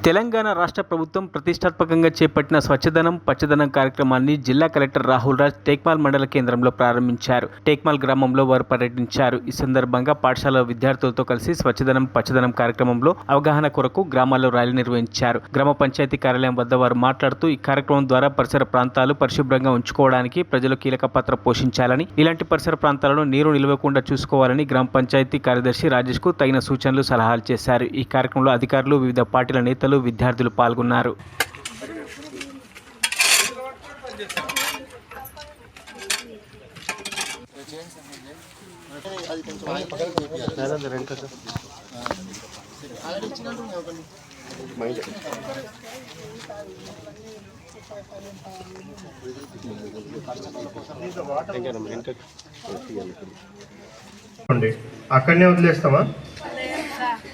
తెలంగాణ రాష్ట్ర ప్రభుత్వం ప్రతిష్టాత్మకంగా చేపట్టిన స్వచ్ఛదనం పచ్చదనం కార్యక్రమాన్ని జిల్లా కలెక్టర్ రాహుల్ రాజ్ టేక్మాల్ మండల కేంద్రంలో ప్రారంభించారు. టేక్మాల్ గ్రామంలో వారు పర్యటించారు. ఈ సందర్భంగా పాఠశాల విద్యార్థులతో కలిసి స్వచ్ఛదనం పచ్చదనం కార్యక్రమంలో అవగాహన కొరకు గ్రామాల్లో ర్యాలీ నిర్వహించారు. గ్రామ పంచాయతీ కార్యాలయం వద్ద వారు మాట్లాడుతూ ఈ కార్యక్రమం ద్వారా పరిసర ప్రాంతాలు పరిశుభ్రంగా ఉంచుకోవడానికి ప్రజలు కీలక పాత్ర పోషించాలని, ఇలాంటి పరిసర ప్రాంతాలను నీరు నిలవకుండా చూసుకోవాలని గ్రామ పంచాయతీ కార్యదర్శి రాజేష్ కు తగిన సూచనలు సలహాలు చేశారు. ఈ కార్యక్రమంలో అధికారులు, వివిధ పార్టీల నేతలు, విద్యార్థులు పాల్గొన్నారు. అక్కడనే వదిలేస్తామా?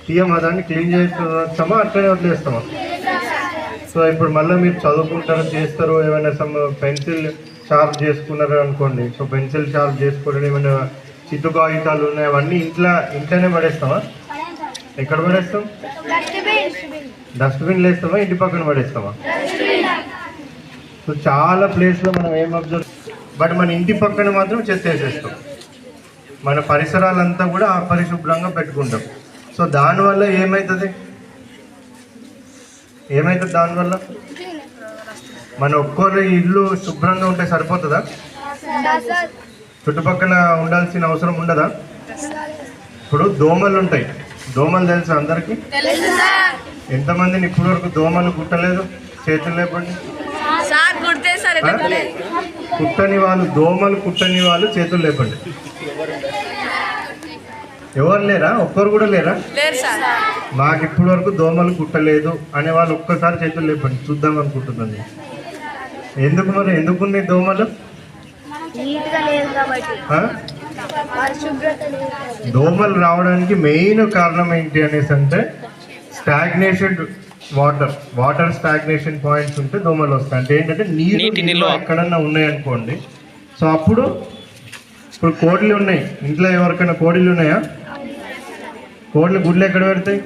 తీయమా, దాన్ని క్లీన్ చేస్తామా? అక్కడనే వదిలేస్తామా? సో ఇప్పుడు మళ్ళీ మీరు చదువుకుంటారు, చేస్తారు, ఏమైనా పెన్సిల్ షార్ప్ చేసుకున్నారు అనుకోండి. సో పెన్సిల్ షార్ప్ చేసుకోవడం, ఏమైనా చిత్తు కాగితాలు ఉన్నాయి, అవన్నీ ఇంట్లోనే పడేస్తామా? ఎక్కడ పడేస్తాం? డస్ట్బిన్లో వేస్తామా? ఇంటి పక్కన పడేస్తామా? సో చాలా ప్లేస్లో మనం ఏం అబ్జర్వ్, బట్ మన ఇంటి పక్కన మాత్రం చెత్త వేసేస్తాం. మన పరిసరాలంతా కూడా అపరిశుభ్రంగా పెట్టుకుంటాం. సో దానివల్ల ఏమవుతుంది? దానివల్ల మన ఒక్కరు ఇల్లు శుభ్రంగా ఉంటే సరిపోతుందా? చుట్టుపక్కల ఉండాల్సిన అవసరం ఉండదా? ఇప్పుడు దోమలు ఉంటాయి. దోమలు తెలుసా అందరికి? ఎంతమందిని ఇప్పటి వరకు దోమలు కుట్టలేదు? చేతులు లేపండి. కుట్టని వాళ్ళు, దోమలు కుట్టని వాళ్ళు చేతులు లేపండి. ఎవరు లేరా? ఒక్కరు కూడా లేరా? మాకు ఇప్పటి వరకు దోమలు కుట్టలేదు అనే వాళ్ళు ఒక్కసారి చేతులు లేపండి, చూద్దాం అనుకుంటున్నాను. ఎందుకు మరి? ఎందుకున్నాయి దోమలు? దోమలు రావడానికి మెయిన్ కారణం ఏంటి అనేసి అంటే స్టాగ్నేషన్ వాటర్ స్టాగ్నేషన్ పాయింట్స్ ఉంటే దోమలు వస్తాయి. అంటే ఏంటంటే నీళ్ళు ఎక్కడన్నా ఉన్నాయనుకోండి. సో అప్పుడు ఇప్పుడు కోడిలు ఉన్నాయి ఇంట్లో, ఎవరికైనా కోడిలు ఉన్నాయా? కోడిలు గుడ్లు ఎక్కడ పెడతాయి?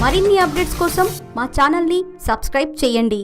మరిన్ని అప్డేట్స్ కోసం మా ఛానల్ని సబ్స్క్రైబ్ చేయండి.